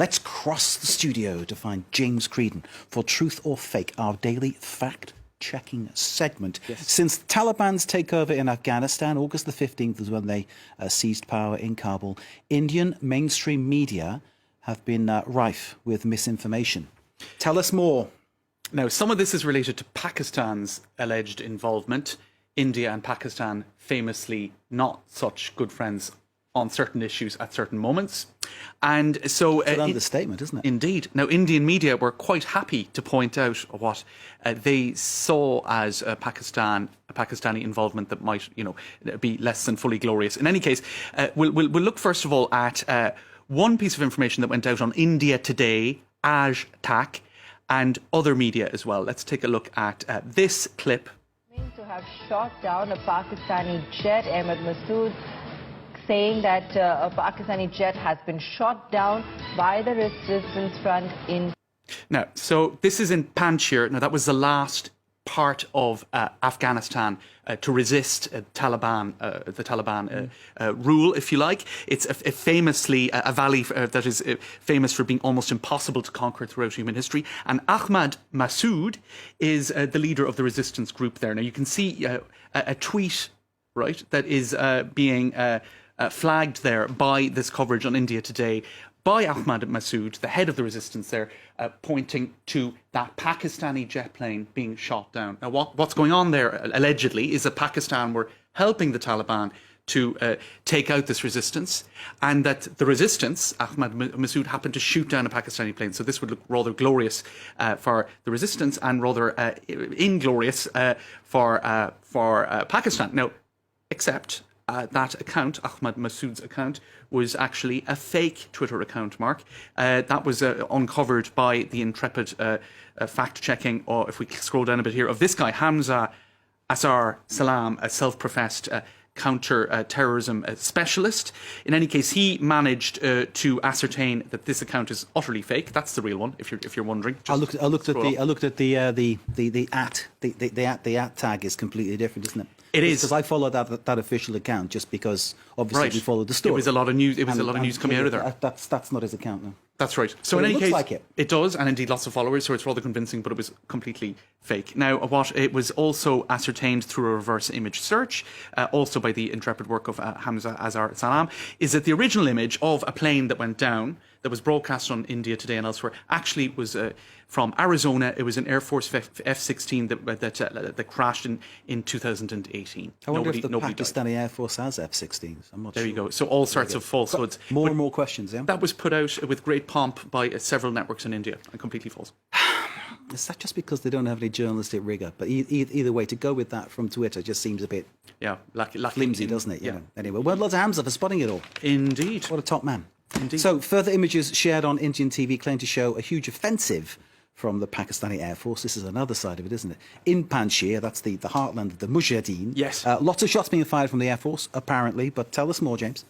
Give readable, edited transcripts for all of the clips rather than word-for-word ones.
Let's cross the studio to find James Creedon for Truth or Fake, our daily fact-checking segment. Yes. Since the Taliban's takeover in Afghanistan, August the 15th is when they seized power in Kabul, Indian mainstream media have been rife with misinformation. Tell us more. Now, some of this is related to Pakistan's alleged involvement. India and Pakistan famously not such good friends on certain issues at certain moments. And so... It's an understatement, isn't it? Indeed. Now, Indian media were quite happy to point out what they saw as a Pakistani involvement that might, be less than fully glorious. In any case, we'll look first of all at one piece of information that went out on India Today, Aj Tak, and other media as well. Let's take a look at this clip. To have shot down a Pakistani jet, Ahmed Masood saying that a Pakistani jet has been shot down by the resistance front in... Now, so this is in Panjshir. Now, that was the last part of Afghanistan to resist the Taliban rule, if you like. It's famously a valley that is famous for being almost impossible to conquer throughout human history. And Ahmad Masood is the leader of the resistance group there. Now, you can see a tweet, right, that is being flagged there by this coverage on India Today by Ahmad Masood, the head of the resistance there, pointing to that Pakistani jet plane being shot down. Now, what's going on there, allegedly, is that Pakistan were helping the Taliban to take out this resistance, and that the resistance, Ahmad Masood, happened to shoot down a Pakistani plane. So this would look rather glorious for the resistance and rather inglorious for Pakistan. Now, except... that account, Ahmad Masood's account, was actually a fake Twitter account, Mark. That was uncovered by the intrepid fact-checking, or if we scroll down a bit here, of this guy, Hamza Asar Salam, a self-professed counter-terrorism specialist. In any case, he managed to ascertain that this account is utterly fake. That's the real one, if you're wondering. I looked at the at tag is completely different, isn't it? It is, because I followed that official account just because obviously we followed the story. It was a lot of news. It was a lot of news coming out of there. That's not his account now. That's right. So but in any case, like it does, and indeed lots of followers. So it's rather convincing, but it was completely fake. Now, what it was also ascertained through a reverse image search, also by the intrepid work of Hamza Azhar Salam, is that the original image of a plane that went down, that was broadcast on India Today and elsewhere, actually was from Arizona. It was an Air Force F-16 that crashed in 2018. I wonder if the Pakistani Air Force has F-16s. I'm not sure. There you go. So all sorts of falsehoods. More and more questions, yeah? That was put out with great pomp by several networks in India, and completely false. Is that just because they don't have any journalistic rigour? But either way, to go with that from Twitter just seems a bit flimsy, doesn't it? Yeah. Anyway, well done to Hamza for spotting it all. Indeed. What a top man. Indeed. So, further images shared on Indian TV claim to show a huge offensive from the Pakistani Air Force. This is another side of it, isn't it? In Panjshir, that's the heartland of the Mujahideen. Yes. Lots of shots being fired from the Air Force, apparently. But tell us more, James.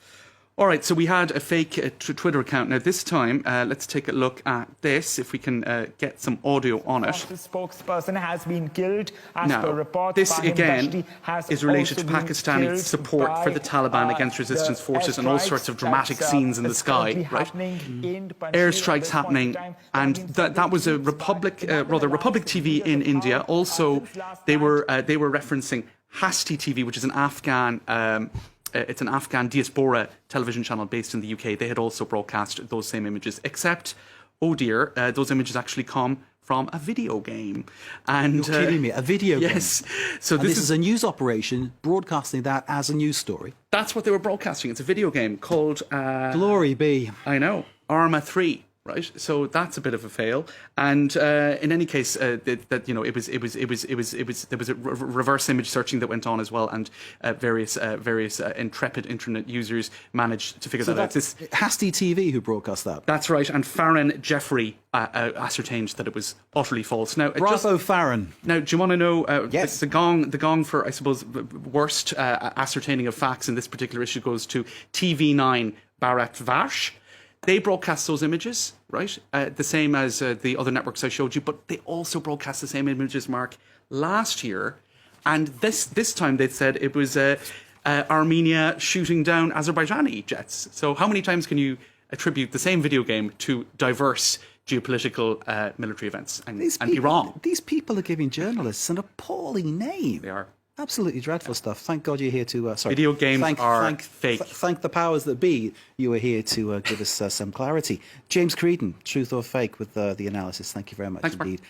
All right, so we had a fake Twitter account. Now, this time, let's take a look at this, if we can get some audio on it. The spokesperson has been killed, as now, per reports. this, again, is related to Pakistani support for the Taliban against resistance forces and all sorts of dramatic scenes in the sky, right? Airstrikes happening, and that was a Republic TV in India. Also, they were referencing Hasti TV, which is an Afghan... it's an Afghan diaspora television channel based in the UK. They had also broadcast those same images, except, oh dear, those images actually come from a video game. And you're kidding me? A video game? Yes. So this is a news operation broadcasting that as a news story. That's what they were broadcasting. It's a video game called... Glory be. I know. Arma 3. Right, so that's a bit of a fail, and in any case, there was a reverse image searching that went on as well, and various intrepid internet users managed to figure that out. This Hasti TV who broadcast that. That's right, and Farron Jeffrey ascertained that it was utterly false. Now, bravo, Farron. Now, do you want to know? Yes. The gong for, I suppose, worst ascertaining of facts in this particular issue goes to TV9 Bharat Vash. They broadcast those images, right? The same as the other networks I showed you, but they also broadcast the same images, Mark, last year. And this time they said it was Armenia shooting down Azerbaijani jets. So how many times can you attribute the same video game to diverse geopolitical military events and These be wrong. These people are giving journalists an appalling name. They are. Absolutely dreadful stuff. Thank God you're here to... sorry. Video games are fake. Thank the powers that be you are here to give us some clarity. James Creedon, Truth or Fake, with the analysis. Thank you very much Thanks, Mark. indeed.